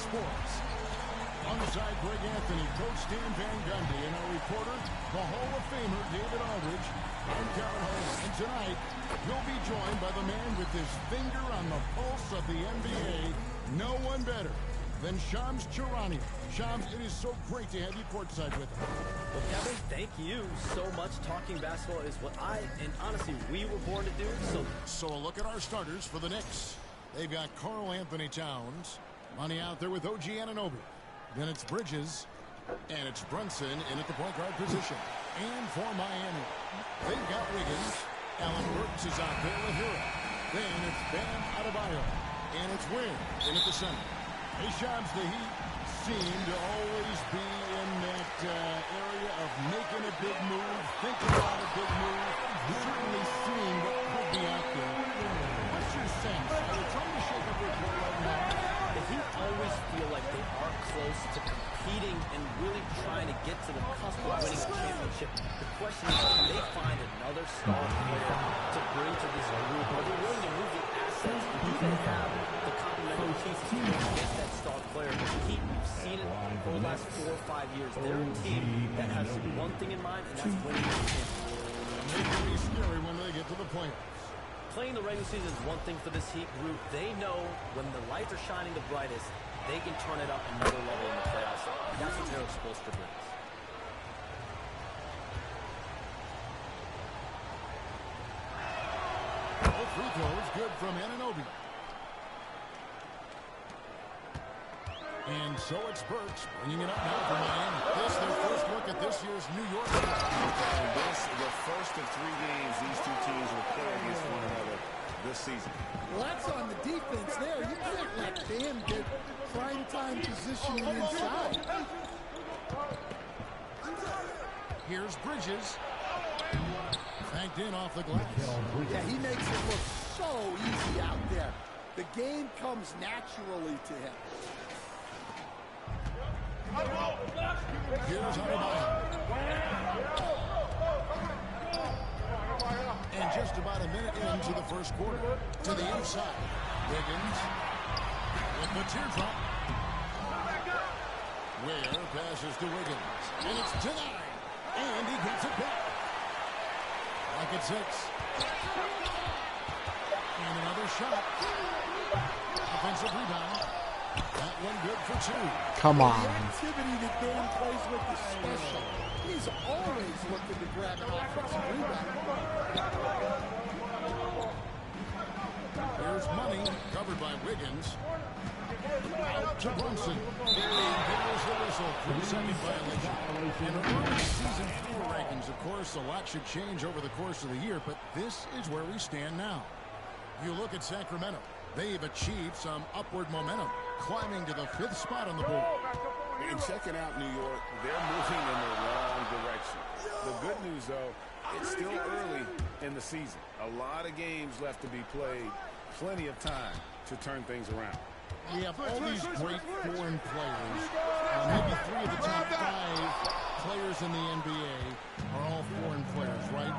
Sports. Alongside Greg Anthony, Coach Dan Van Gundy, and our reporter, the Hall of Famer David Aldridge, I'm Kevin Holmes. And tonight, you'll be joined by the man with his finger on the pulse of the NBA. No one better than Shams Charania. Shams, it is so great to have you courtside with us. Well, Kevin, thank you so much. Talking basketball is what and honestly, we were born to do. So a look at our starters for the Knicks. They've got Karl Anthony Towns. Money out there with OG Anunoby. Then it's Bridges. And it's Brunson in at the point guard position. And for Miami, they've got Wiggins. Allen Burks is out there with Hero. Then it's Bam Adebayo. And it's Wynn in at the center. Hey, Shams, the Heat seem to always be in that area of making a big move, thinking about a big move, certainly seeing what could be out there. What's your sense? Are they trying to shake up their play right now? The Heat always feel like they are close to competing and really trying to get to the cusp of winning a championship. The question is, can they find another star player to bring to this group? Are they willing to move the assets? Do they have the complementary pieces to get that star player? The Heat, we've seen it for the last 4 or 5 years. They're a team that has one thing in mind, and that's winning the championship. It can be scary when they get to the playoffs. Playing the regular season is one thing for this Heat group. They know when the lights are shining the brightest, they can turn it up another level in the playoffs. That's what Erik Spoelstra brings. All free throws good from Anunoby. And so it's Burks bringing it up now for Miami. This their first look at this year's New York. And this, the first of 3 games these two teams will play against one another this season. Well, that's on the defense there. You can't let Bam get prime time positioning inside. Here's Bridges. Banked in off the glass. Yeah, he makes it look so easy out there. The game comes naturally to him. Here's Adebayo. And just about a minute into the first quarter. To the inside. Wiggins with the teardrop. Ware passes to Wiggins. And it's denied. And he gets it back. Like at 6. And another shot. Offensive rebound. That one good for 2. Come on. The activity that Bam plays with is special. He's always looking to grab an offensive rebound. Here's Money, covered by Wiggins. Out to Brunson. And there's the whistle for the second violation. In the early season FIBA rankings, of course, a lot should change over the course of the year, but this is where we stand now. You look at Sacramento. They've achieved some upward momentum, climbing to the 5th spot on the board. And checking out New York, they're moving in the wrong direction. The good news, though, it's still early in the season. A lot of games left to be played. Plenty of time to turn things around. We have all these great foreign players. Maybe 3 of the top 5 players in the NBA are all foreign players, right?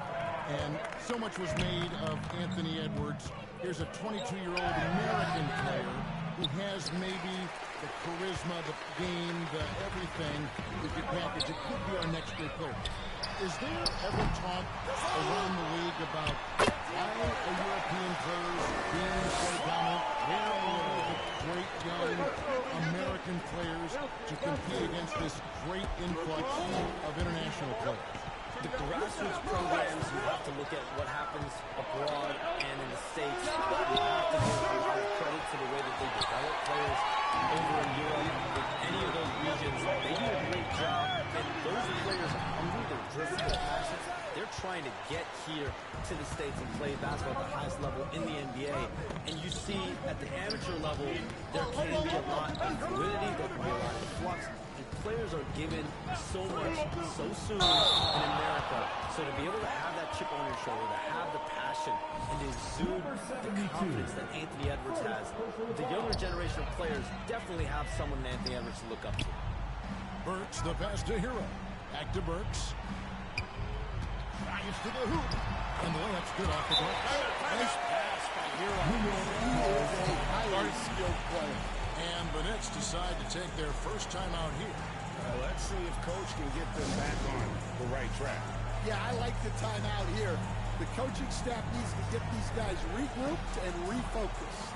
And so much was made of Anthony Edwards. Here's a 22-year-old American player who has maybe the charisma, the game, the everything we could package. It could be our next great player. Is there ever talk around the league about why are European players being so dominant? Where are the great young American players to compete against this great influx of international players? The grassroots programs, you have to look at what happens abroad and in the States. You have to give a lot of credit to the way that they develop players over in Europe. In any of those regions, they do a great job. And those players are hungry, they're driven, they're passionate. They're trying to get here to the States and play basketball at the highest level in the NBA. And you see at the amateur level, there can be a lot of fluidity, there can be a lot of flux. Players are given so much so soon in America. So to be able to have that chip on your shoulder, to have the passion, and to exude the confidence that Anthony Edwards has, the younger generation of players definitely have someone in Anthony Edwards to look up to. Burks, the pass to Hero. Back to Burks. Drives to the hoop. And the layup's good off the glass. Nice pass by Hero. He is a highly skilled player. And the Knicks Jets decide to take their first time out here. Let's see if Coach can get them back on the right track. Yeah, I like the timeout here. The coaching staff needs to get these guys regrouped and refocused.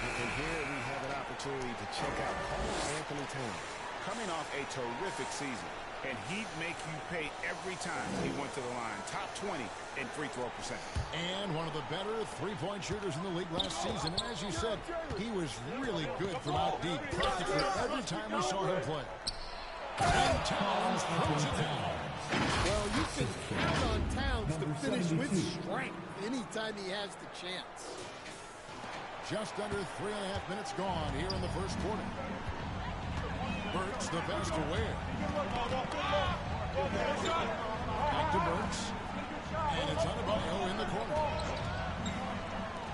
And here we have an opportunity to check out Carl Anthony Towns. Coming off a terrific season, and he'd make you pay every time he went to the line. Top 20 in free throw percentage. And one of the better three-point shooters in the league last season. And as you said, he was really good from out deep practically every time we saw him play. And Towns throws it down. Well, you can count on Towns to finish with strength anytime he has the chance. Just under 3.5 minutes gone here in the first quarter. Burks the best away. Back to Burks. And it's Adebayo in the corner.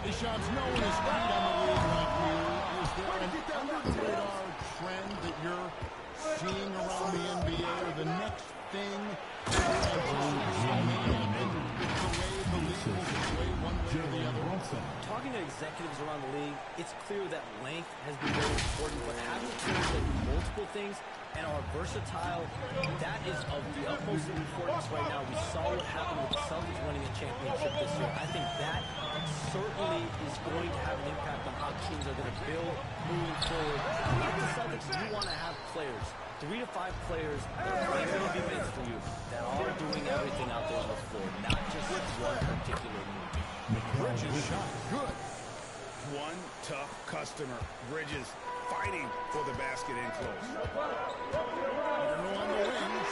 Deschamps, no one is right on the league like you. Is there an under-the-radar trend that you're seeing around the NBA, or the next thing that you're anticipating may happen with the way the league will sway one way or the other? Talking to executives around the league, it's clear that length has been very important, but having teams that do multiple things and are versatile, that is of the utmost importance right now. We saw what happened with the Celtics winning a championship this year. I think that certainly is going to have an impact on how teams are going to build moving forward. Like the Celtics, you want to have players, 3 to 5 players that are going to be meant for you, that are doing everything out there on the floor, not just one particular move. Bridges shot good. One tough customer. Bridges fighting for the basket in close. Arno on the wings.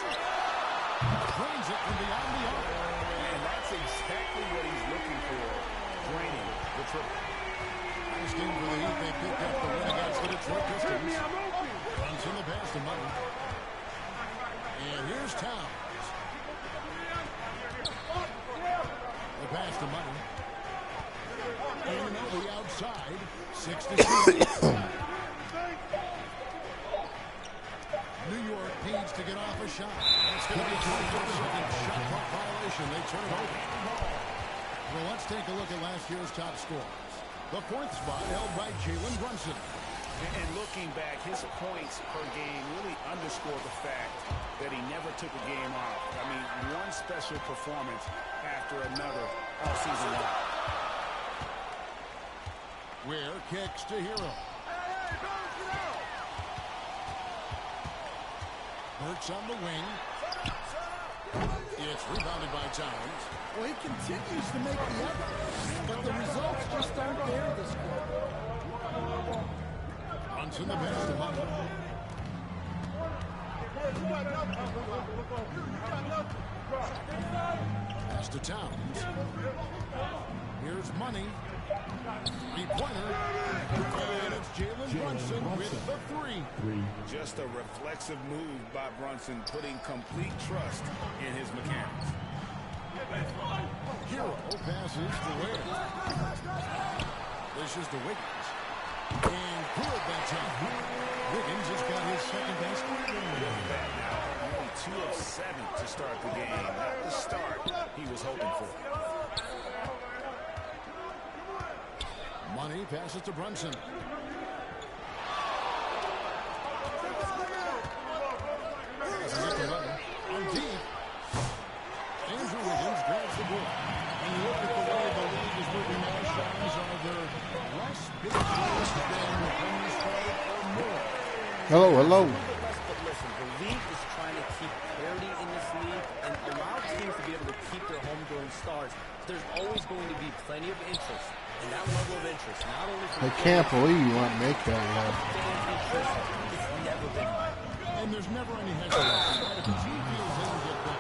Drains it from beyond the arc. And that's exactly what he's looking for. Draining the triple. Nice game for the Heat. They picked up the win against the Detroit Pistons. Runs in the pass to Money. And here's Towns. The pass to Money. In and over the outside. 6 to 2. New York needs to get off a shot. That's going to be a 24-second shot clock violation. They turn it over. Well, let's take a look at last year's top scorers. The 4th spot held by Jalen Brunson. And looking back, his points per game really underscore the fact that he never took a game off. I mean, one special performance after another all season long. Ware kicks to Hero. Burks on the wing. It's rebounded by Towns. Well, he continues to make the effort, but the results just aren't there this quarter. Runs in the pass to Money. Pass to Towns. Here's Money. Three-pointer. And it's Jalen Brunson with the 3. Just a reflexive move by Brunson, putting complete trust in his mechanics. Hero passes to Ware. This is to Wiggins. And good that time. Wiggins has got his second basket. Only 2 of 7 to start the game. Not the start he was hoping for. Money passes to Brunson. On deep. Andrew Wiggins grabs the ball. And you look at the way the league is moving now, Shines, are there less big shots than when you started or more? Hello, hello. But listen, the league is trying to keep parity in this league and allow teams to be able to keep their homegrown stars. There's always going to be plenty of interest. And that level of interest, not only from I can't believe you want to make that fan interest, it's never been high. And there's never any hesitation. If the team feels they can get that.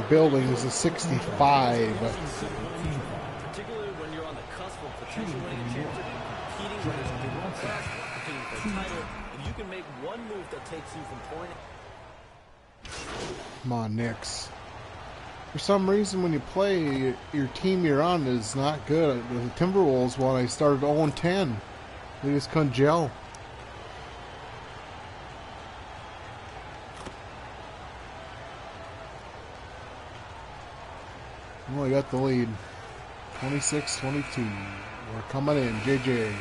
Building is a 65. Particularly when you're on the cusp of potentially winning a championship, competing whether it's competing for the best, competing for a title, if you can make one move that takes you from point. Come on, Knicks. For some reason, when you play, your team you're on is not good. The Timberwolves, when I started 0-10, they just couldn't gel. Well, I got the lead. 26-22. We're coming in, JJ.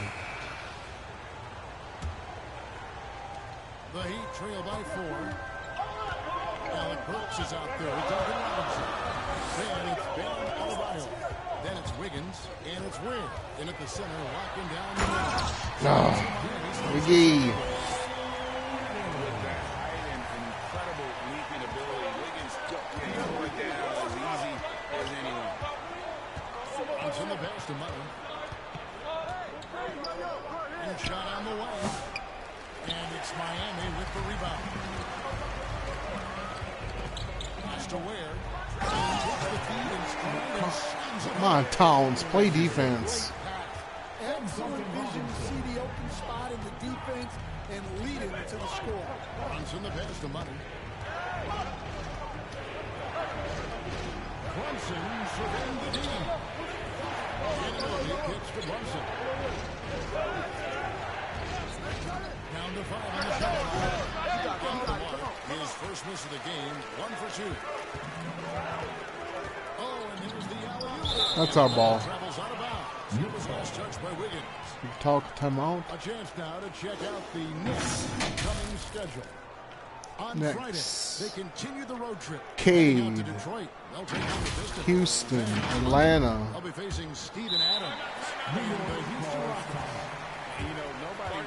The Heat trail by 4. Alec Burks is out there with Duncan Robinson. Then it's Ben Adebayo. Then it's Wiggins, and it's Weir. In at the center, locking down the middle. Wiggy. With that height and incredible leaping ability, Wiggins getting going down as easy as anyone. It's in the pass to Murray. And shot on the way. And it's Miami with the rebound. Pass to Weir. Come on, Towns. Play defense. Excellent vision to see the open spot in the defense and lead it to the score. Runs in the pass to Money. Brunson surveying the D. He pitch to Brunson. Down to 5 on the shot. His first miss of the game, 1 for 2. Oh, and here's the alley-oop. That's our ball. Travels out of bounds. It was last touched by Wiggins. Talk timeout. A chance now to check out the Knicks' coming schedule. On Knicks. Friday, they continue the road trip. Cade. Heading out to Detroit. They'll take on the Pistons. Houston, Atlanta. They'll be facing Steven Adams. And the Houston Rockets. You know, nobody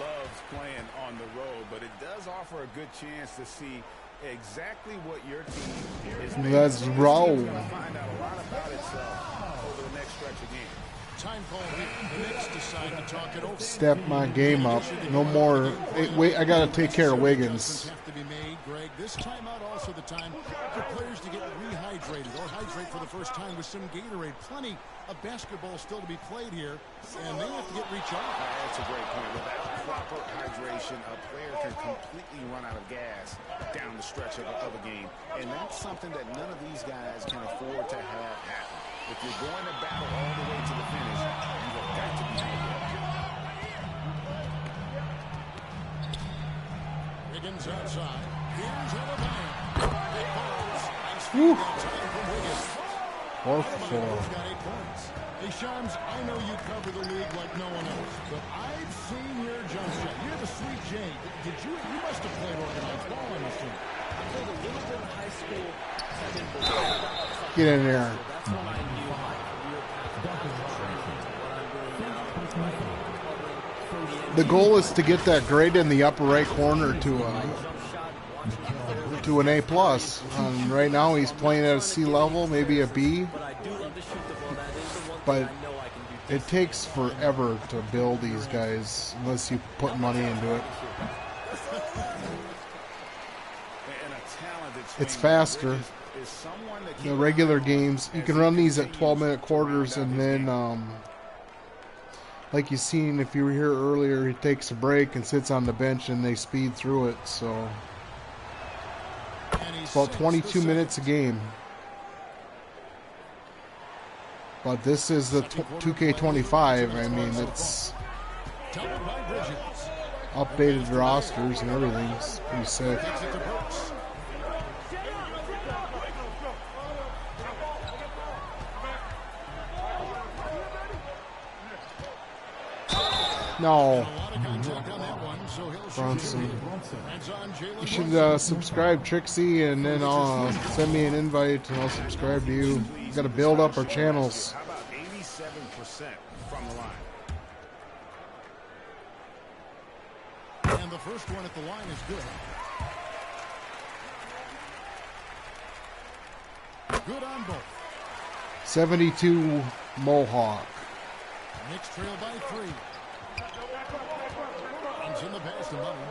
loves playing on the road, but it does offer a good chance to see exactly what your team is made of. Let's roll. It's gonna find out a lot about itself over the next stretch of games. Time call here. The Knicks decide to talk it over. Step my game up. No more. Wait, I gotta take care of Wiggins. Have to be made, Greg. This timeout also the time for players to get rehydrated or hydrate for the first time with some Gatorade. Plenty of basketball still to be played here, and they have to get recharged. That's a great point. Without proper hydration, a player can completely run out of gas down the stretch of a game, and that's something that none of these guys can afford to have happen. If you're going to battle all the way to the finish, you have got to be hydrated. Wiggins outside. Here's Adebayo. It falls. Nice feed that time from Wiggins. 4 for 4. Adebayo's got 8 points. Hey, Shams, I know you cover the league like no one else, but I've seen your jump shot. You're the sweet J. You must have played organized ball on this team. I played a little bit in high school. Get in there. That's when I knew my career path. The goal is to get that grade in the upper right corner to an A+. Right now he's playing at a C level, maybe a B. But it takes forever to build these guys unless you put money into it. It's faster. The regular games, you can run these at 12-minute quarters, and then, like you seen if you were here earlier, he takes a break and sits on the bench, and they speed through it. So it's about 22 minutes a game. But this is the 2K25. I mean, it's updated rosters and everything. It's pretty sick. No. Brunson. You should subscribe, Trixie, and then send me an invite, and I'll subscribe to you. We got to build up our channels. How about 87% from the line? And the first one at the line is good. Good on both. 72 Mohawk. Knicks trail by 3. Runs in the pass to Money.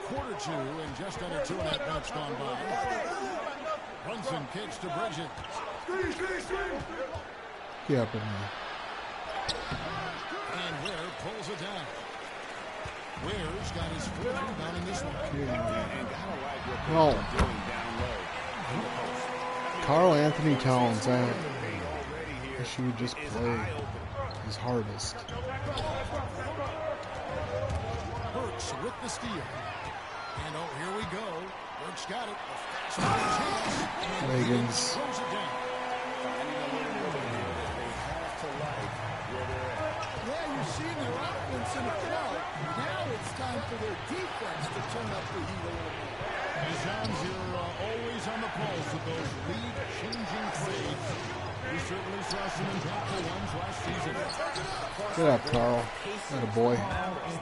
Quarter 2 and just under 2.5 minutes gone by. Brunson kicks to Bridges. Get up in there. And Weir pulls it down. Weir's got his 4th rebound in this one. No. Karl Anthony Towns, I wish he would just play his hardest. Burks with the steal. And oh, here we go. Burks got it. Wiggins. Throws it down. for their defense to turn up the heat a little bit. It sounds you're always on the pulse of those league-changing trades. We certainly saw some impactful ones last season. Good up, Carl. That a boy.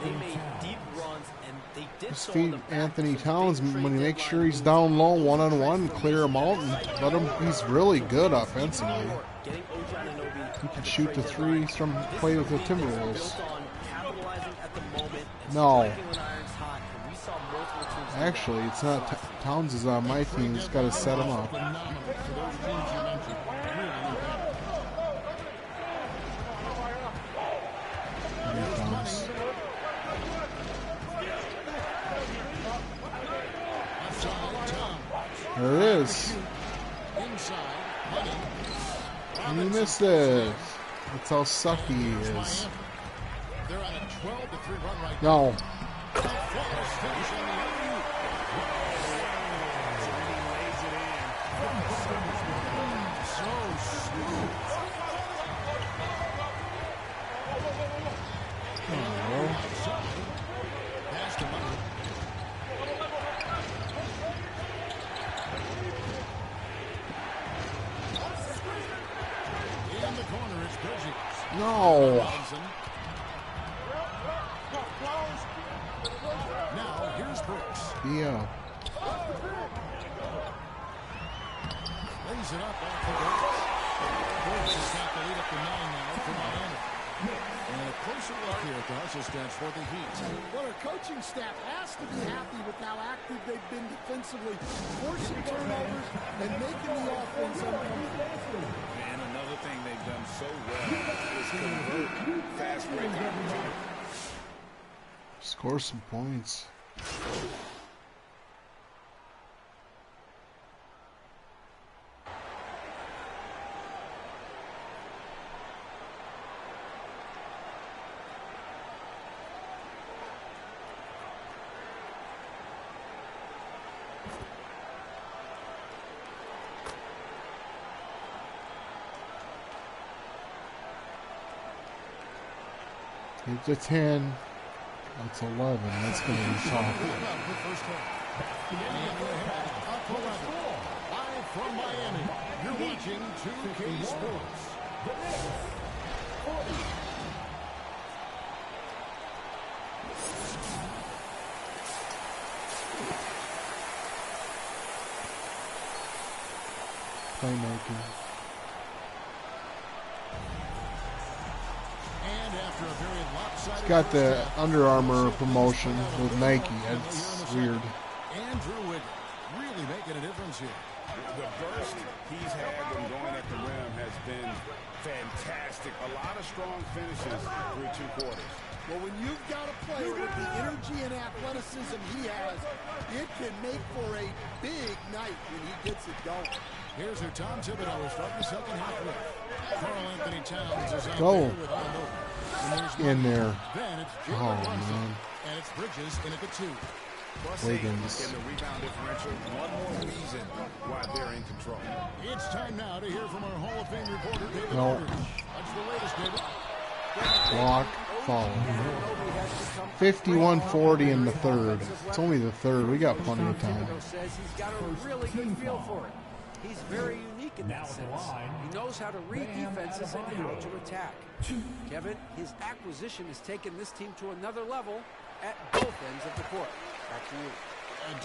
They made deep runs, and they did Just so on feed the back Anthony of the Towns trade when you make deadline sure he's moves. down low one-on-one, clear him out, and let him. He's really good offensively. Getting OG Anunoby He can at the shoot trade the deadline. threes from This play with the league is Timberwolves. built on capitalizing at the moment and No. striking when iron's hot, and we saw multiple teams do that. Actually, it's not. Towns is on my team. He's got to set him up. Phenomenal for those teams you mentioned. Really impactful. Here he comes. Outside, Tom. There it is. Inside, Money. And he missed it. That's how sucky he is. Miami. They're on a 12-3 run right No. now. Flawless finish on the alley-oop. So smooth. Outside. Pass to Money. In the corner, it's Bridges. No. Robinson. Now, here's Brooks. Yeah. Lays it up off the bench. Brooks has got the lead up to 9 now for Miami. And a closer look here at the hustle stats for the Heat. Well, their coaching staff has to be happy with how active they've been defensively, forcing turnovers and making the offense uncomfortable. And another thing they've done so well is convert fast break opportunities. Score some points. It's a 10. That's 11. That's going to be tough. First half. Miami ahead up 11. Live from Miami, you're watching 2K Sports. Playmaking. And after a very lopsided He's got the first half, Under Armour promotion with Nike. That's weird. Andrew Wiggins really making a difference here. The burst he's had when going at the rim has been fantastic. A lot of strong finishes through 2 quarters. Well, when you've got a player with the energy and athleticism he has, it can make for a big night when he gets it going. Here's who Tom Thibodeau is starting the second half with. Karl Anthony Towns is out Go. there with Anunoby. And there's In Money. there. Then it's Oh, Jalen Brunson. man. And it's Bridges in at the 2. Plus Wiggins. 8 in the rebound differential. One more reason why they're in control. It's time now to hear from our Hall of Fame reporter, David No. Aldridge. What's the latest, David? Block. Foul. 51-40 in the third. It's only the third. We got plenty of time. Says he's got a really good feel for it. He's very unique in that sense. He knows how to read defenses and how to attack. Kevin, his acquisition has taken this team to another level at both ends of the court. Back to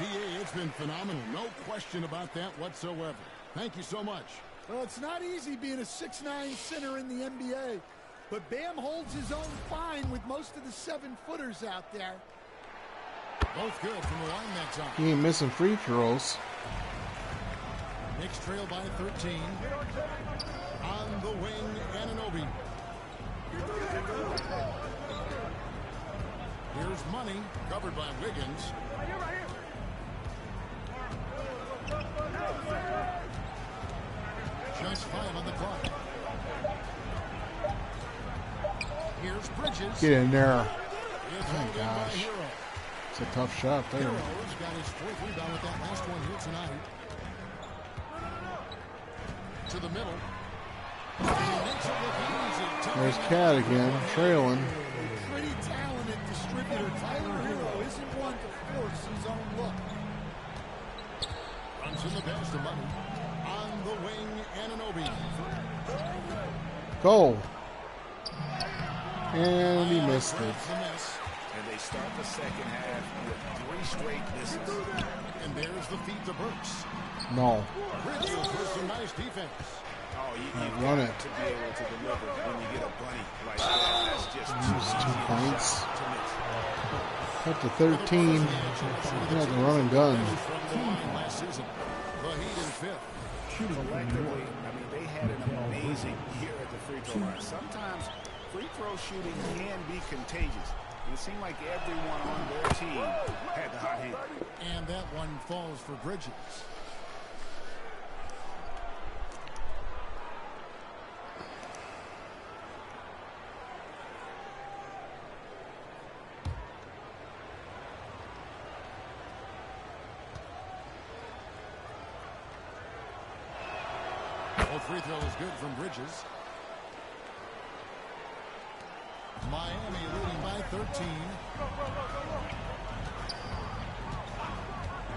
you. DA, it's been phenomenal. No question about that whatsoever. Thank you so much. Well, it's not easy being a 6'9" center in the NBA, but Bam holds his own fine with most of the 7-footers out there. Both good from the line that time. He ain't missing free throws. Knicks trail by 13. On the wing, Anunoby. Here's Money, covered by Wiggins. Just 5 on the clock. Here's Bridges. Get in there. It's Oh, held in by gosh. Hero. It's a tough shot there. Hero's got his 4th rebound with that last one here tonight. To the middle. He makes it look easy. There's Cat again, trailing. Pretty talented contributor, Tyler Hero, isn't one to force his own look. Runs in the pass to Money. On the wing, Anunoby. Go. And he missed it. And they start the second half with 3 straight misses. And there's the feed to Burks. No. Bridges with some nice defense. Oh, you Run got it. to be able to deliver when you get a bunny like that. That's just Just 2 points. to miss. Up to 13. He has a run and gun. From the line last season. The Heat in fifth. Collectively, I mean, they had an amazing year at the free throw line. Sometimes free throw shooting can be contagious. It seemed like everyone on their team had the hot hand. And that one falls for Bridges. Free throw is good from Bridges. Miami leading by 13.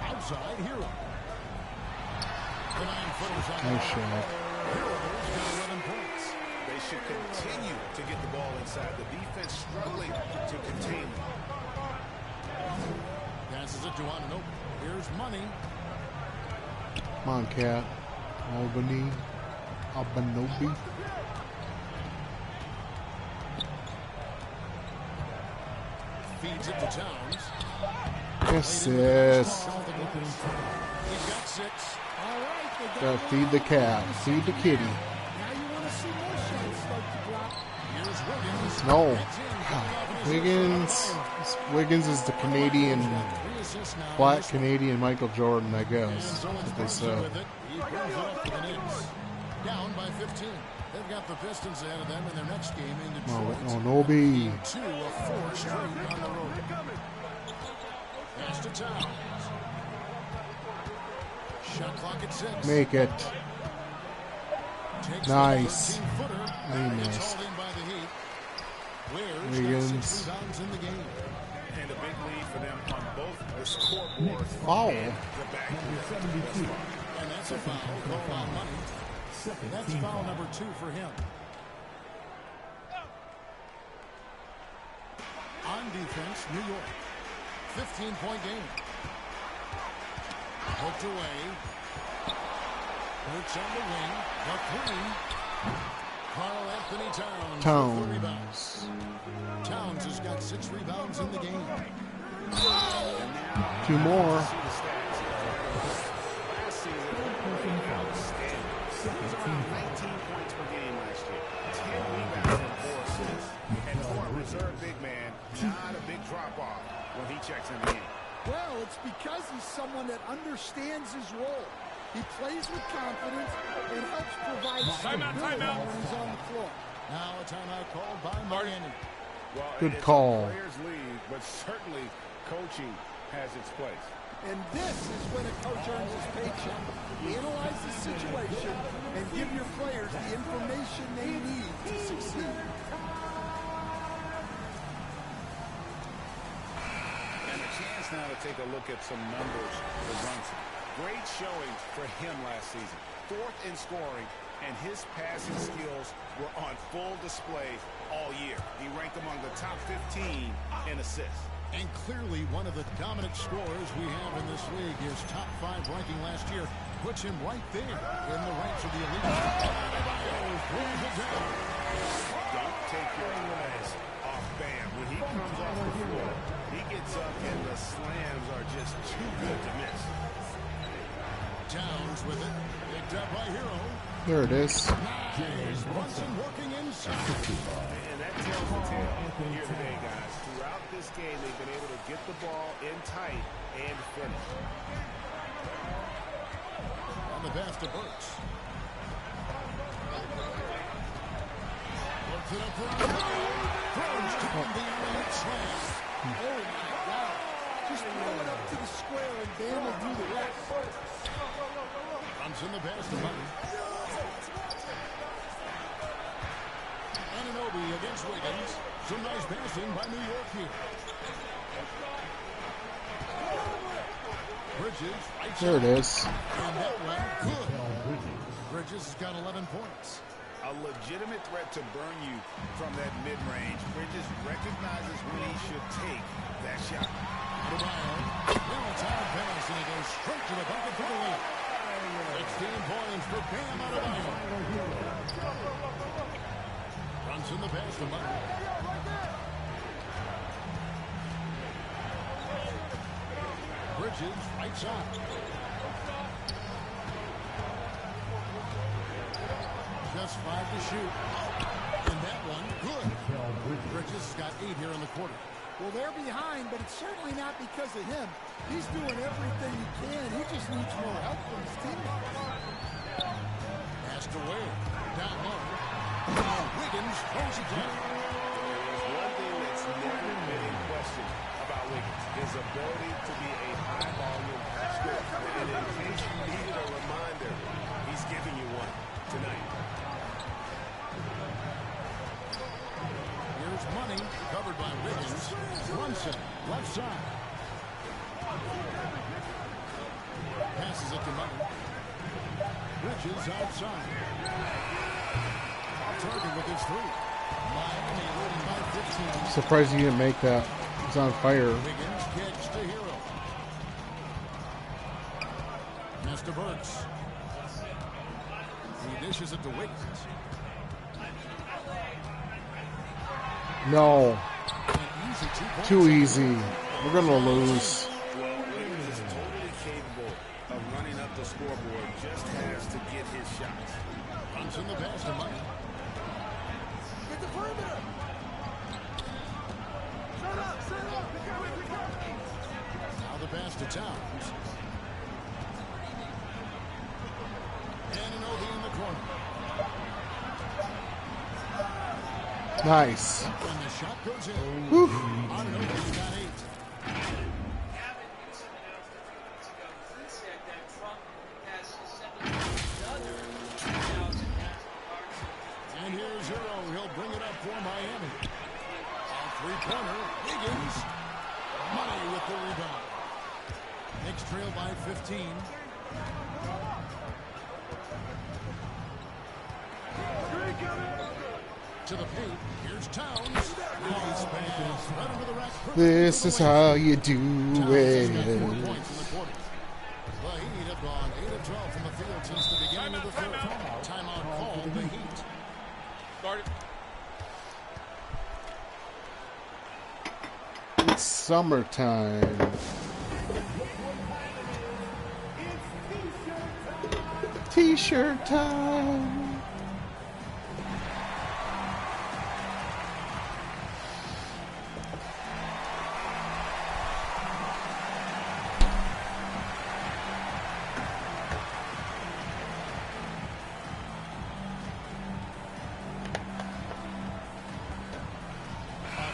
Outside, Hero. The 9-footers on Nice shot. Hero's got 11 points. They should continue to get the ball inside. The defense struggling to contain them. Passes it to Anunoby. Here's Money. Come on, Cat. Albany. Abanobi. Feeds it to Towns. Yes, yes. He's got 6. All right, they got Gotta one feed the out. cat. Feed the kitty. Now you want to see more shots start to drop. Here's Wiggins. No. That's in. Coming off his Wiggins. Wiggins is the Canadian, 3 assists now. black Canadian Michael Jordan, I guess. And What they Zones said. with it. He brings it up to the Knicks. Down by 15. They've got the Pistons ahead of them in their next game in Detroit. Oh, Nobi. 2 of 4 straight on the road. Pass to Towns. Shot clock at 6. Make it. Takes Nice. the 13-footer. He Gets missed. hauled in by the Heat. Ware's got Wiggins. 6 rebounds in the game. And a big lead for them on both the scoreboard Foul. and the back. And that's a foul. Called on Money. That's foul number 2 for him. On defense, New York. 15-point game. Hooked away. Burks on the wing. The 3. Karl Anthony Towns. with 4 rebounds. Towns. Towns has got 6 rebounds in the game. 2 more. Last season, outstanding. He was around 19 points per game last year. 10 rebounds and 4 assists. And for a reserve big man, not a big drop-off when he checks in the game. Well, it's because he's someone that understands his role. He plays with confidence and helps provide stability when he's on the floor. Now a timeout called by Miami. Well, Good it's call. a players' league, but certainly coaching has its place. And this is when a coach earns his paycheck. Analyze the situation and give your players the information they need to succeed. And a chance now to take a look at some numbers for Brunson. Great showings for him last season. 4th in scoring, and his passing skills were on full display all year. He ranked among the top 15 in assists. And clearly one of the dominant scorers we have in this league. His top 5 ranking last year puts him right there in the ranks of the elite. Don't take your eyes off Bam. When he comes off the floor, he gets up and the slams are just too good to miss. Towns with it. Picked up by Hero. There it is. Nice. Brunson working inside. And that tells the tale here today, guys. Throughout this game, they've been able to get the ball in tight and finish. On the pass to Burks. Looks it up for throws down the right slam. Oh, my God. Just throw it up to the square and Bam will do the rest. Runs in the pass to Money. Anunoby against Wiggins. Some nice passing by New York here. Bridges, right There it is. And that one, good. Bridges has got 11 points. A legitimate threat to burn you from that mid-range. Bridges recognizes when he should take that shot. Adebayo, well, it's out of pass, and he goes straight to the bucket for the win. 16 points for Bam Adebayo. Runs in the pass to Murray. Bridges, right side. Just 5 to shoot. And that one, good. Bridges has got 8 here in the quarter. Well, they're behind, but it's certainly not because of him. He's doing everything he can. He just needs more help from his teammates. Passed away. Down low. And Wiggins throws it down. There's one thing that's never been in question about Wiggins, his ability to be a high-volume scorer. And in case you needed a reminder, he's giving you one tonight. Here's Money, covered by Wiggins. Brunson, left side. Passes it to Money. Bridges outside. Target with his 3. Miami leading by 15. Surprised he didn't make that. He's on fire. Wiggins kicks to Hero. Pass to Burks. He dishes it to Wiggins. No. An easy 2 points. Too easy. We're going to lose. Well, Wiggins is totally capable of running up the scoreboard, just has to get his shots. Runs in the pass to Money. Get the perimeter. Now the pass to Towns. Anunoby in the corner. Nice. And the shot goes in. Whew. Anunoby's got 8. And here's Hero. He'll bring it up for Miami. On three-pointer, Wiggins. Money with the rebound. Knicks trail by 15. To the paint. Here's Towns. Nice pass. Right under the rack. This is how you do Towns has got 4 it. points in the quarter. The Heat have gone 8 of 12 from the field since the beginning of the third. Timeout called the Heat. It's summertime. T-shirt time.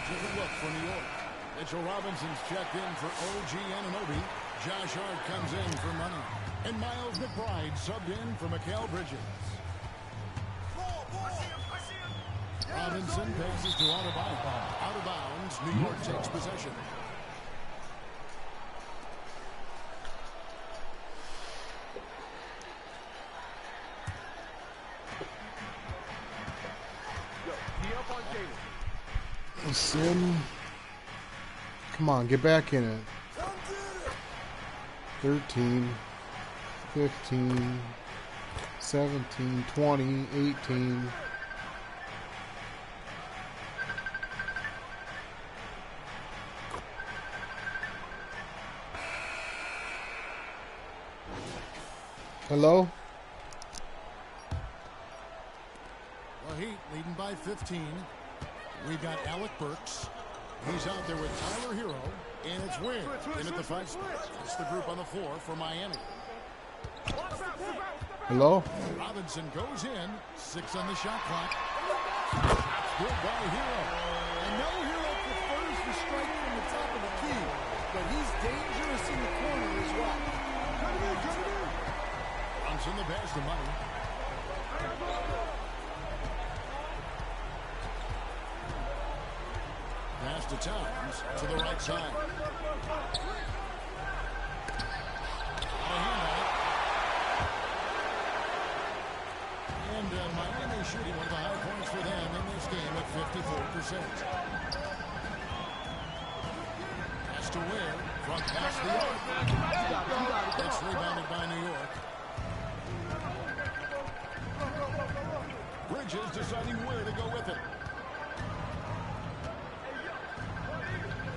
Different look for New York. Mitchell Robinson's checked in for OG Anunoby. Josh Hart comes in for Money. And Miles McBride subbed in for Mikal Bridges. Robinson passes to Adebayo. Out of bounds. New York takes possession. Sim. Come on, get back in it. 13, 15, 17, 20, 18. Hello? The Heat leading by 15. We've got Alec Burks. He's out there with Tyler Hero. And it's Wynn in at the 5 spot. It's the group on the floor for Miami. Hello? Robinson goes in. 6 on the shot clock. Good by Hero. I know Hero prefers to strike from the top of the key, but he's dangerous in the corner as well. Runs in the pass to Money. Pass to Towns to the right side. Miami shooting one of the high points for them in this game at 54%. Pass to Ware. Front pass the arc. It's rebounded by New York. Bridges deciding where to go with it.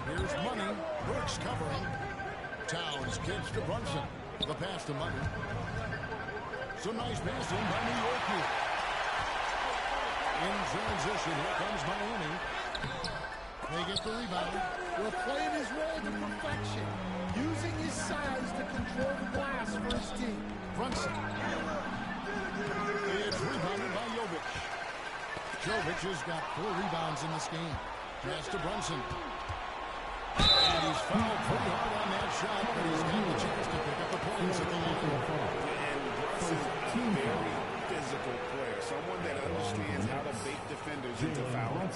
Here's Money. Burks covering. Towns kicks to Brunson. The pass to Money. Some nice passing by New York here. In transition, here comes Miami. They get the rebound. Well, playing his role to perfection, using his size to control the glass for his team. Brunson. It's rebounded by Jovic. Jovic has got 4 rebounds in this game. Pass to Brunson. And he's fouled pretty hard on that shot, but he's got the chance to pick up the points at the line. And Brunson's a very physical player, someone that understands how to bait defenders into fouling.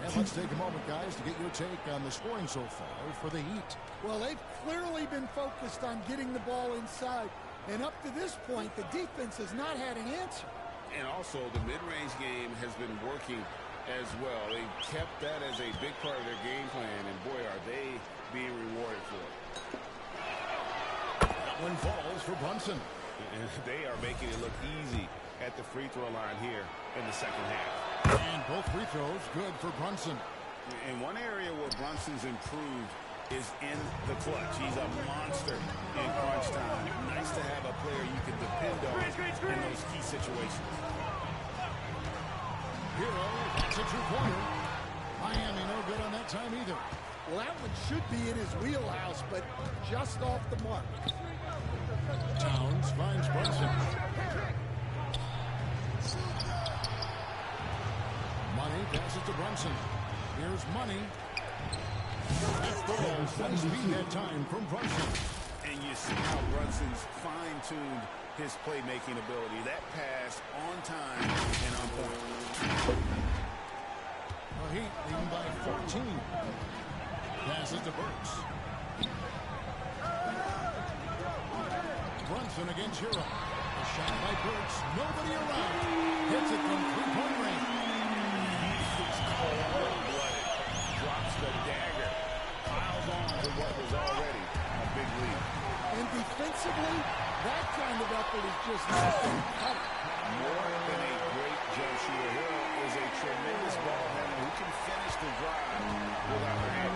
And let's take a moment, guys, to get your take on the scoring so far for the Heat. Well, they've clearly been focused on getting the ball inside. And up to this point, the defense has not had an answer. And also, the mid-range game has been working as well. They kept that as a big part of their game plan, and boy, are they being rewarded for it. That one falls for Brunson. And they are making it look easy at the free throw line here in the second half. And both free throws good for Brunson. And one area where Brunson's improved is in the clutch. He's a monster in crunch time. Nice to have a player you can depend on in those key situations. Hero, that's a two-pointer. Miami no good on that time either. Well, that one should be in his wheelhouse, but just off the mark. Towns finds Brunson. Money passes to Brunson. Here's Money. That's the ball. Nice speed that time from Brunson. And you see how Brunson's fine-tuned his playmaking ability. That pass on time and on point. The Heat leading by 14. Passes to Burks. Brunson against Hero. A shot by Burks. Nobody around. Hits it from three-point range. It's cold-blooded. Drops the dagger. Piles on to what was already a big lead. And defensively, that kind of effort is just not going to cut it. More than a great jump shooter, Hill is a tremendous ball handler who can finish the drive without her head.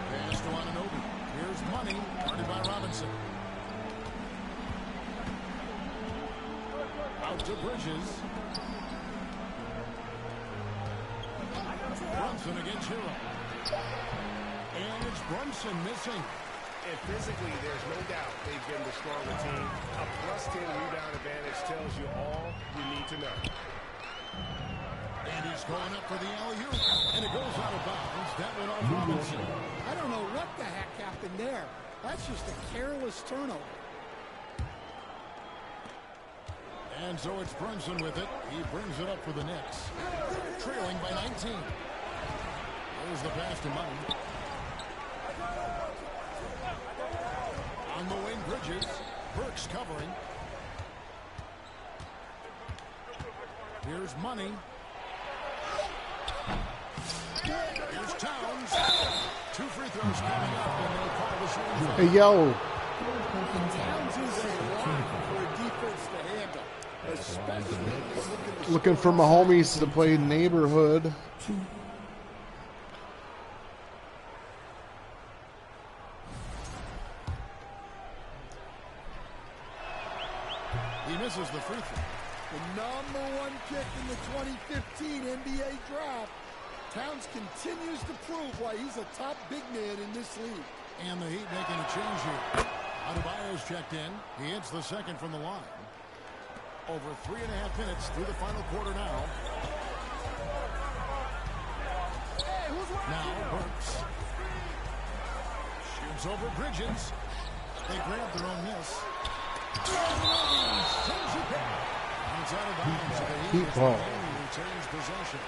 Pass to Anunoby. Here's Money, guarded by Robinson. Out to Bridges. Brunson against Hero. And it's Brunson missing. And physically, there's no doubt they've been the stronger team. A +10 rebound advantage tells you all you need to know. And he's going up for the alley-oop. And it goes out of bounds. That went off Robinson. I don't know what the heck happened there. That's just a careless turnover. And so it's Brunson with it. He brings it up for the Knicks. Trailing by 19. There's the pass to Money. On the wing, Bridges. Burks covering. Here's Money. Here's Towns. 2 free throws coming up, and they'll call the shooting. Hey, yo. Towns is a lot for a defense to handle, especially Looking for my homies to play neighborhood. He misses the free throw. the #1 pick in the 2015 NBA draft. Towns continues to prove why he's a top big man in this league. And the Heat making a change here. Adebayo's checked in. He hits the second from the line. Over 3.5 minutes through the final quarter now. Now Burks. Shoots over Bridges. They grab their own miss. Sends it back. And it's out of bounds. So the Heat retains possession.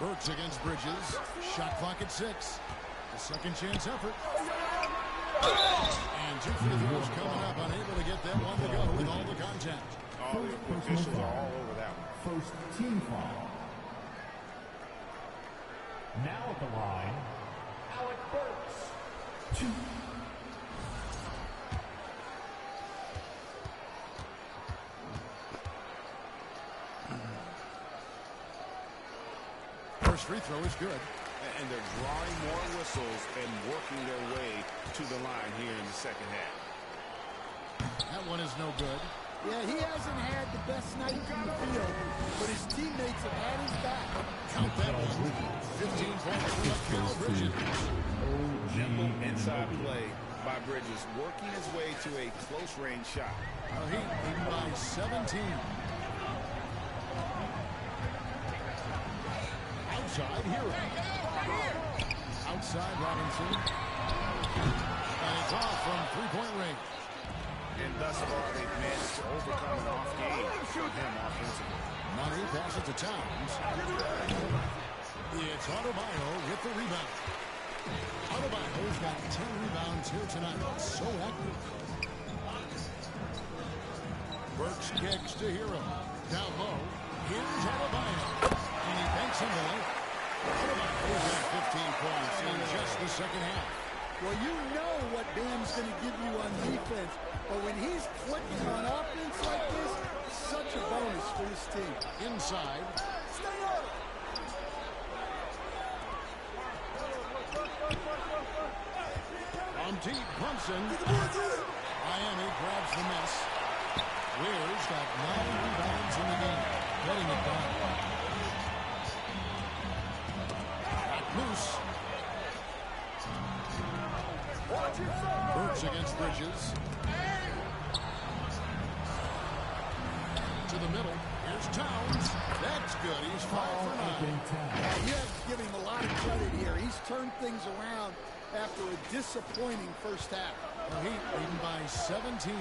Burks against Bridges. Shot clock at 6. A second chance effort. And 2 free throws coming up. Unable to get that one to go with all the contact. Oh, the officials are all over that one. First team foul. Now at the line, Alec Burks. 2. First free throw is good. And they're drawing more whistles and working their way to the line here in the second half. That one is no good. Yeah, he hasn't had the best night from the field, but his teammates have had his back. Count that one. 15 points for Mikal Bridges. Simple inside play by Bridges, working his way to a close-range shot. Heat leading by 17. Outside Hero. Outside Robinson. And it's off from three-point range. And thus far, they've managed to overcome an off game from him offensively. Money passes to Towns. It's Adebayo with the rebound. Adebayo's got 10 rebounds here tonight. So active. Burks kicks to Hero. Down low. Here's Adebayo. And he banks him away. Adebayo's got 15 points in just the second half. Well, you know what Bam's going to give you on defense, but when he's clicking on offense like this, such a bonus for his team. Inside. On deep, Brunson. Miami grabs the miss. Weir's got 9 rebounds in the game, letting it down. Back loose. Burks against Bridges. To the middle. Here's Towns. That's good. He's 5 for 9. You have to give him a lot of credit here. He's turned things around after a disappointing first half. The Heat leading by 17.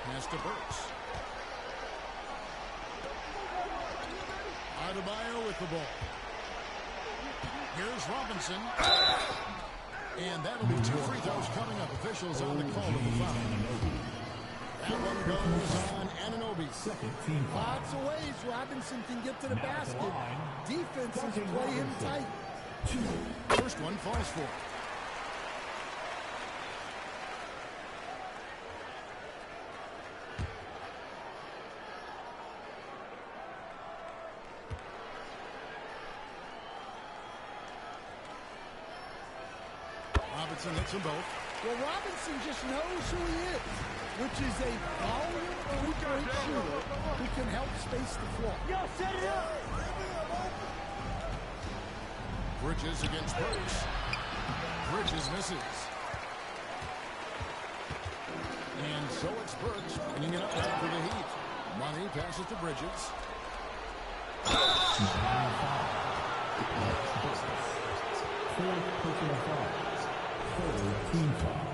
Pass to Burks. Adebayo with the ball. Here's Robinson. And that'll be 2 free throws coming up. Officials on the call of the foul. That one goes on Anunoby. Second team foul. Lots of ways Robinson can get to the basket. Defenses play him tight. First one falls for. Robinson hits them both. Well, Robinson just knows who he is, which is a volume three-point shooter who can help space the floor. Yo, set it up! Bridges against Burks. Bridges misses. And so it's Burks bringing it up for the Heat. Money passes to Bridges. Fourth personal foul. Third team foul.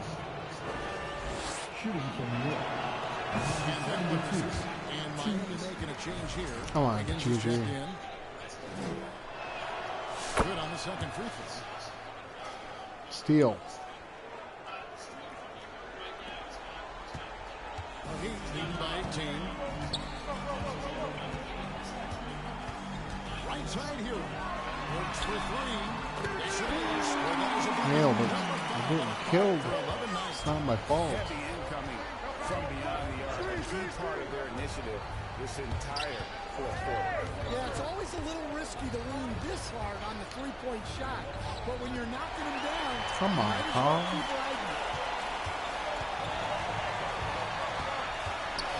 Shooting from New York. And that one misses. And Miami making a change here. Come on, Higgins GG. is checked in. Good on the second free throw. Steal. Heat leading by 18. Right side here. Works for 3. Yes, it is. Nailed it. I'm getting killed. It's not my fault. Heavy incoming from beyond the arc. A key part of their initiative this entire fourth quarter. Yeah, it's always a little risky to lean this hard on the three-point shot, but when you're knocking him down, Come on, might as well Carl. keep riding.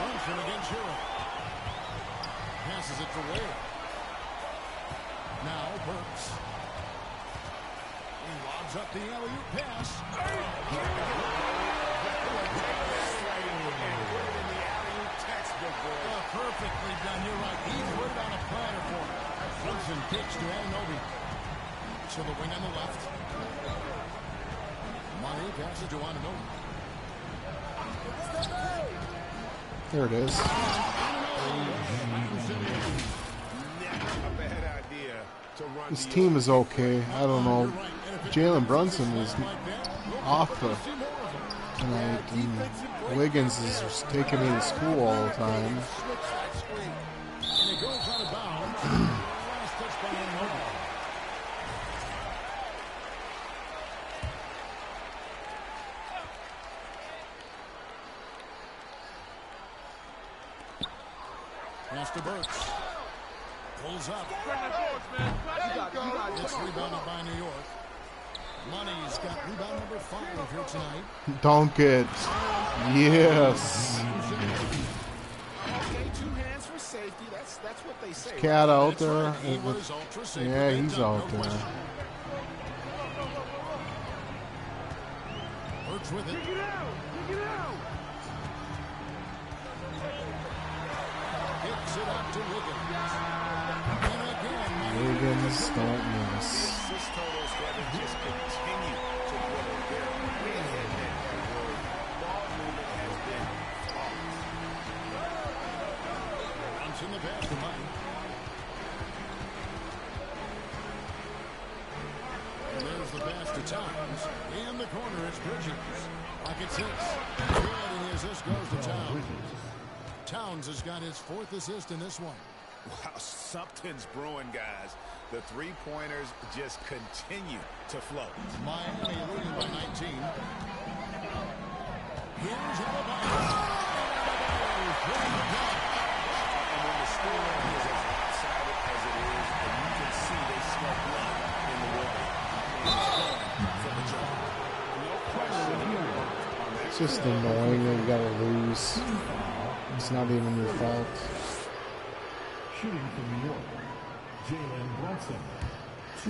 Brunson against Hero. Passes it to Wade. Now Burks. He lobs up the alley-oop pass. Perfectly done. You're right. He put it on a platter for him. Brunson kicks to Anunoby. To the wing on the left. Money passes to Anunoby. There it is. Never a bad idea to run This the team is okay. I don't know. Jalen Brunson is off tonight, and Wiggins is just taking me to school all the time. And it goes out of bounds. Last touch by Anunoby. Pass to Burks. Pulls up. It's rebounded by New York. Money's got rebound number 5 here tonight. Dunk it. Yes. Okay, 2 hands for safety. That's what they say. Cat out there. He was ultra safe. Yeah, he's out there. Burks with it. Kicks it up to Wiggins. And again, Wiggins, don't miss. Assist totals have just continue to grow. They're way ahead of that word. Ball movement has been flawless. Runs in the pass to Mike. And there's the pass to Towns. In the corner, it's Bridges. Pocket 6. Good, and the assist goes to Towns. Towns has got his 4th assist in this one. Wow, something's brewing, guys. The three-pointers just continue to flow. Miami leading by 19. Here's Adebayo. And when the score is as lopsided as it is, and you can see they smell blood in the water. It's going for the jump. No question on that. It's just annoying that you gotta lose. It's not even your fault. Shooting from New York, Jalen Brunson. 2.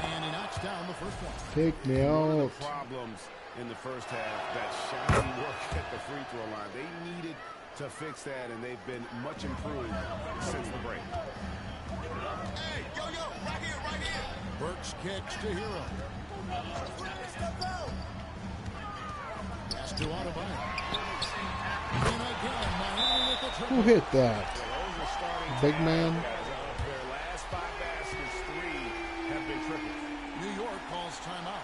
And he knocks down the first one. Take me out. Problems in the first half. That shiny work at the free throw line. They needed to fix that, and they've been much improved since the break. Hey, yo, right here. Burks kicks to Hero. Pass to Adebayo. And again, Miami with the triple. Who hit that? Big man? Their last 5 baskets, 3 have been tripled. New York calls timeout.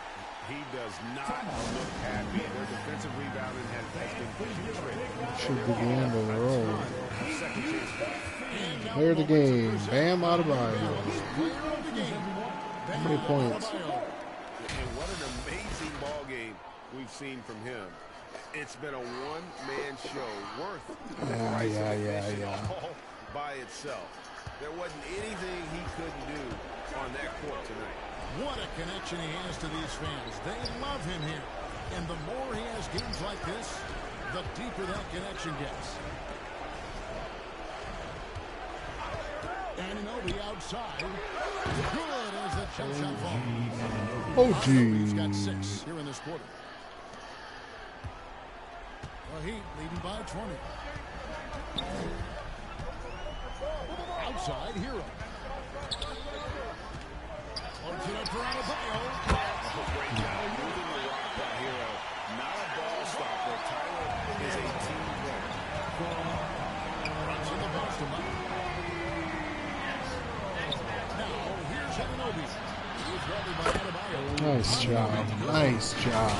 He does not look happy. Their defensive rebounding has been putrid. Should be the end of the road. Second chance. Player of the game, Bam Adebayo. Player of the game. How many points? And what an amazing ball game we've seen from him. It's been a one-man show worth Yeah. all by itself. There wasn't anything he couldn't do on that court tonight. What a connection he has to these fans. They love him here. And the more he has games like this, the deeper that connection gets. Anunoby outside. Good as the jump shot falls. Oh, He's got gee. 6 here in this quarter. The Heat leading by 20. Outside, Hero. Floats it up for Adebayo. Great job moving the rock by Hero. Not a ball stopper. Tyler is a team player. Runs in the pass to Mike. Now, here's Anunoby. He's guarded by Adebayo. Nice job. Nice job.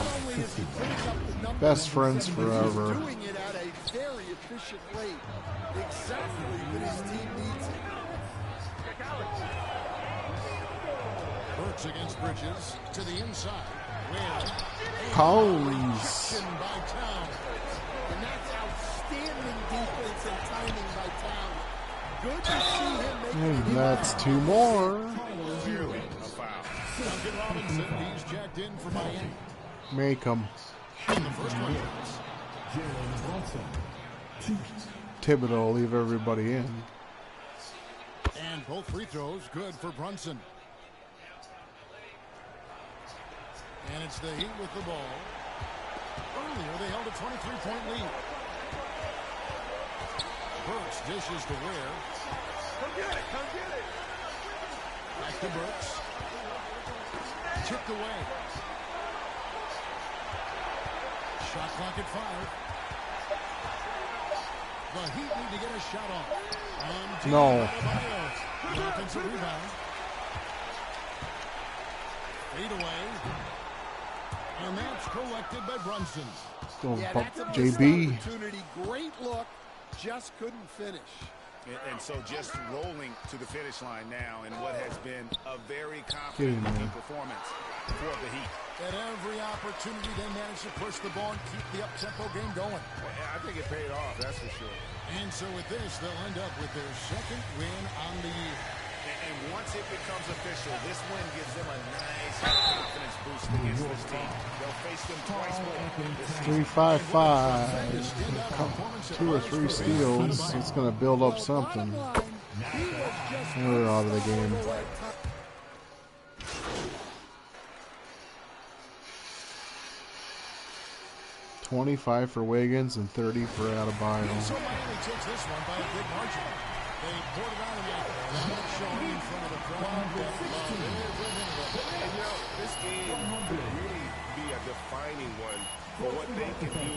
Best friends forever. Doing it at a very efficient rate. Exactly when his team needs it. Burks against Bridges to the inside. Collins. By Towns. And that's outstanding defense and timing by Towns. Good to see him make And that's 2 more. Clearly a foul. Duncan Robinson, he's jacked in for Miami. Make them. And the first one counts. Jalen Brunson. 2. Thibodeau will leave everybody in. And both free throws good for Brunson. And it's the Heat with the ball. Earlier, they held a 23-point lead. Burks dishes to Ware. Come get it. Back to Burks. Tipped away. Shot clock at 5. The Heat need to get a shot off. No. Offensive rebound. Fade away. And that's collected by Brunson. Still That's a JB. missed opportunity. Great look. Just couldn't finish. And so just rolling to the finish line now in what has been a very confident performance for the Heat. At every opportunity, they managed to push the ball and keep the up-tempo game going. I think it paid off, that's for sure. And so with this, they'll end up with their second win on the year. And once it becomes official, this win gives them a nice confidence boost against this team. They'll face them twice more. 3-5-5. 2 or 3 steals. It's going to build up something. We're out of the game. $25 for Wiggins and $30 for Adebayo. So Miami takes this one by a big margin. They poured it on and they showing in front of the crowd. This game could really be a defining one for what they can do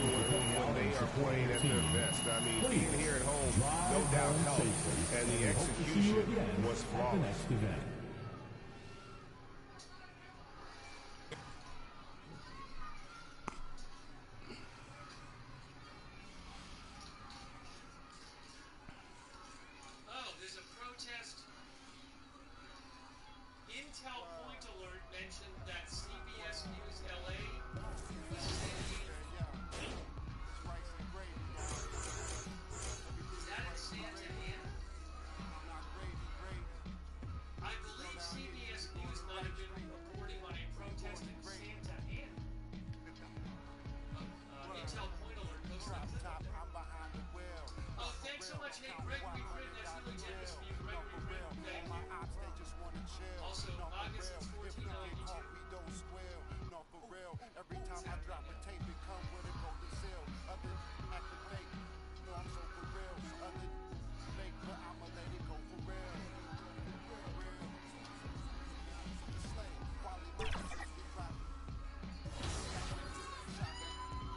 when they are playing at their best. I mean, being here at home, no doubt helped, and the execution was flawless. Intel Point Alert mentioned that CBS News LA was saying, is that in Santa Ana? I believe CBS News might have been reporting on a protest in Santa Ana. Intel Point Alert posted that. Oh, thanks so much. Hey, Gregory Grin, that's really generous of you, Gregory Grin. Thank you. Also, August 1492. Every time I drop a tape, it come with a golden seal. Other activate. No, I'm so for real. Other fake, but I'ma let it go for real. Slay, quality my message, we drop it.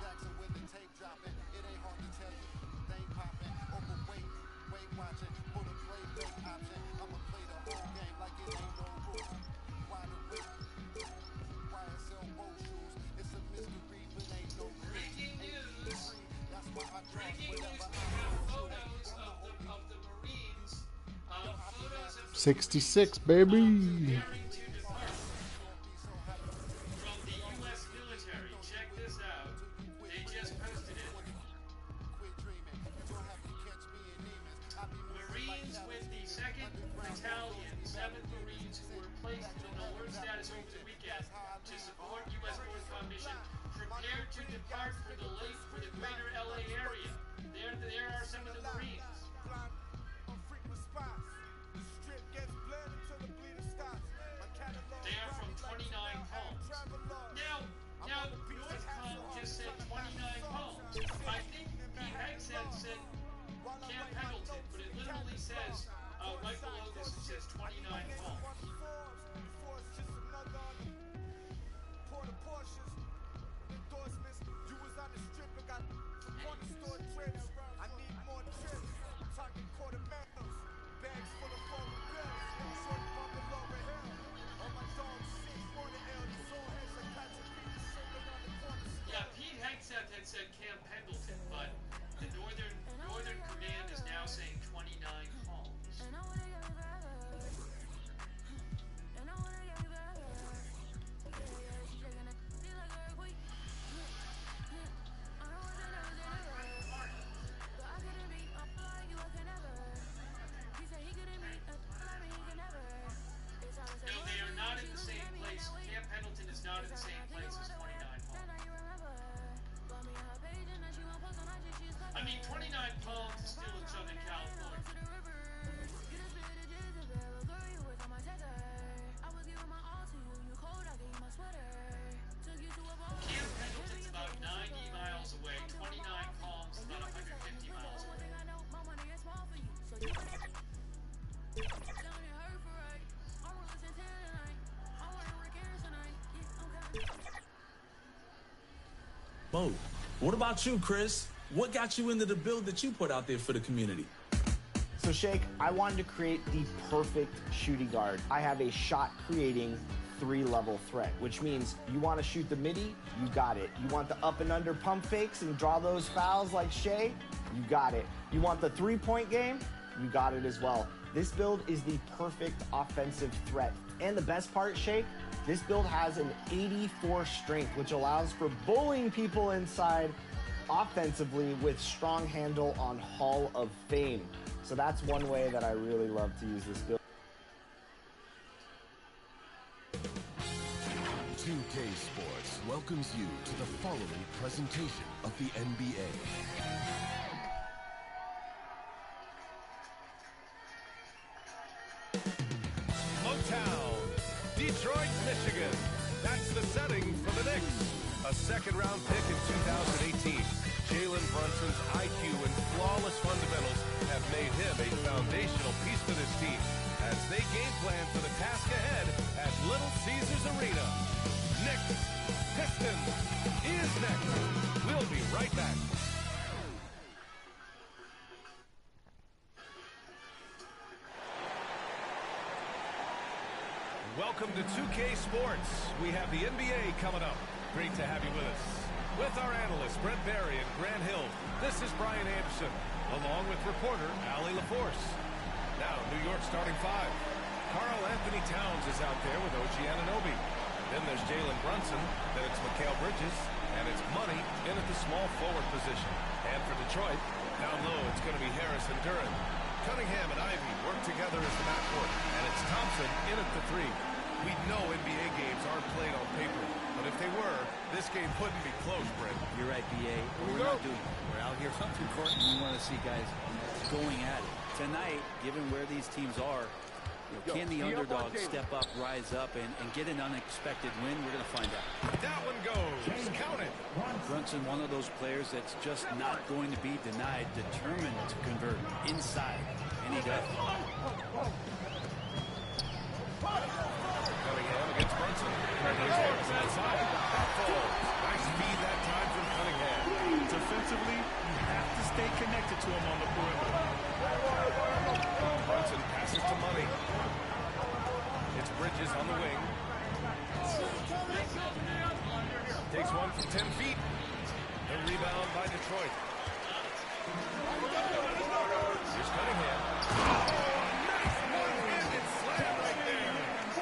Jackson with the tape dropping. It ain't hard to tell you. They ain't popping. Overweight, weight watching. Put a play, fake option. I'ma play the whole game like it ain't no rules. Wide awake. YSL road shoes. It's a mystery, but ain't no Breaking news. That's why I drop Breaking news. whatever We have photos of the Marines. Photos of 66, baby. preparing to depart from the U.S. military. Check this out. They just posted it. Marines with the 2nd Battalion, 7th Marines who were placed in alert status over the weekend to support U.S. Northcom mission, prepared to depart for the greater L.A. area. There are some of the Marines. They are from 29 Palms. Now, Northcom just said 29 Palms. I think Pete Hegseth said Camp Pendleton, but it literally says, right below this, it says 29 Palms. Yeah, Pete Hegseth had said Camp Pendleton, but the Northern Command is now saying 29 Palms. No, they are not in the same place. Camp Pendleton is not in the same place as 29 Palms. I mean, 29 Palms is still in Southern California. Camp Pendleton's about 90 miles away. 29 Palms is about 150 miles away. Mo, what about you, Chris? What got you into the build that you put out there for the community? So Shake, I wanted to create the perfect shooting guard. I have a shot creating 3-level threat, which means you want to shoot the midi, you got it. You want the up and under pump fakes and draw those fouls like Shea, you got it. You want the 3-point game, you got it as well. This build is the perfect offensive threat. And the best part, Shake, this build has an 84 strength, which allows for bullying people inside offensively with strong handle on Hall of Fame. So that's one way that I really love to use this build. 2K Sports welcomes you to the following presentation of the NBA. Motown, Detroit, Michigan. That's the setting for the Knicks. A second-round pick in 2018. Jalen Brunson's IQ and flawless fundamentals have made him a foundational piece for this team as they game plan for the task ahead at Little Caesars Arena. Knicks, Pistons is next. We'll be right back. Welcome to 2K Sports. We have the NBA coming up. Great to have you with us. With our analysts, Brent Barry and Grant Hill, this is Brian Anderson, along with reporter Allie LaForce. Now, New York starting 5. Karl Anthony Towns is out there with OG Anunoby. Then there's Jalen Brunson, then it's Mikal Bridges, and it's Money in at the small forward position. And for Detroit, down low, it's going to be Harris and Duren. Cunningham and Ivy work together as the backcourt, and it's Thompson in at the 3. We know NBA games aren't played on paper, but if they were, this game couldn't be close, Brent. You're right, B.A. We're not doing it. We're out here hunting court, and we want to see guys going at it. Tonight, given where these teams are, can the underdog step up, rise up, and get an unexpected win? We're going to find out. That one goes. Count it. Brunson, one of those players that's just not going to be denied, determined to convert inside, and he does. Cunningham against Brunson. Harris outside. That falls. Nice speed that time from Cunningham. Defensively, you have to stay connected to him on the perimeter. Brunson passes to Money. It's Bridges on the wing. Takes one from 10 feet. The rebound by Detroit. Here's Cunningham. Nice one-handed slam right there.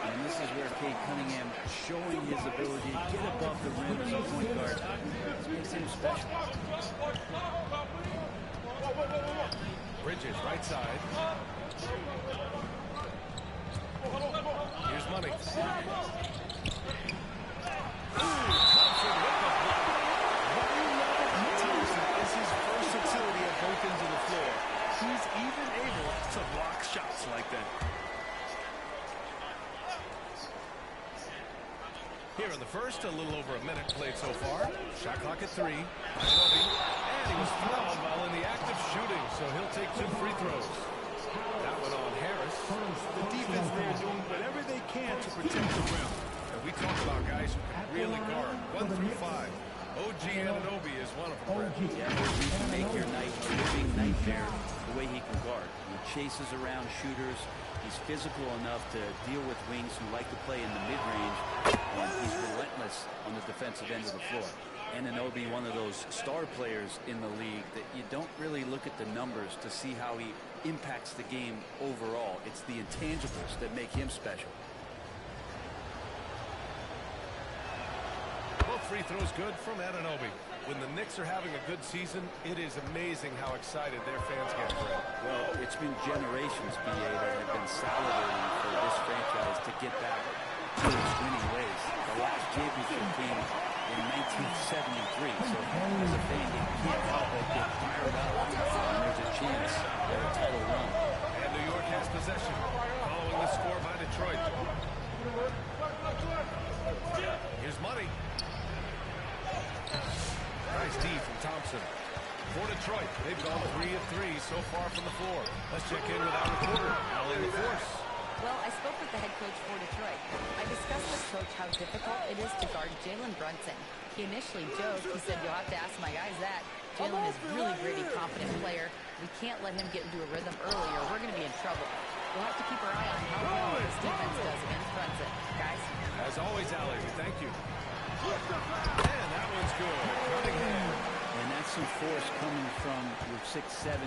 And this is where Cade Cunningham showing his ability to get above the rim as a point guard. Makes him special. Bridges, right side. Here's Money. Thompson with the block. What we love about Thompson is his versatility at both ends of the floor. He's even able to block shots like that. Here in the first, a little over a minute played so far. Shot clock at 3. And he was fouled while in the act of shooting, so he'll take 2 free throws. That one on Harris. The defense there doing whatever they can to protect the rim. And we talk about guys who can really guard 1 through 5. OG Anunoby is one of them. Yeah, he can make your night a living nightmare the way he can guard. He chases around shooters. He's physical enough to deal with wings who like to play in the mid-range, and he's relentless on the defensive end of the floor. Anunoby, one of those star players in the league that you don't really look at the numbers to see how he impacts the game overall. It's the intangibles that make him special. Both free throws good from Anunoby. When the Knicks are having a good season, it is amazing how excited their fans get for it. Well, it's been generations, B.A., that have been salivating for this franchise to get back to its winning ways. The last championship came in 1973, so as a fan, you can't help but get fired up when there's a chance at a title run. And New York has possession, following the score by Detroit. Here's Money. Nice D from Thompson. For Detroit, they've gone 3 of 3 so far from the floor. Let's check in with our reporter, Allie LaForce. Well, I spoke with the head coach for Detroit. I discussed with Coach how difficult it is to guard Jalen Brunson. He initially joked. He said, "You'll have to ask my guys that." Jalen is a really gritty, confident player. We can't let him get into a rhythm early or we're going to be in trouble. We'll have to keep our eye on how well this defense does against Brunson. Guys? As always, Allie, thank you. And that one's good. Cunningham. And that's some force coming from your 6'7".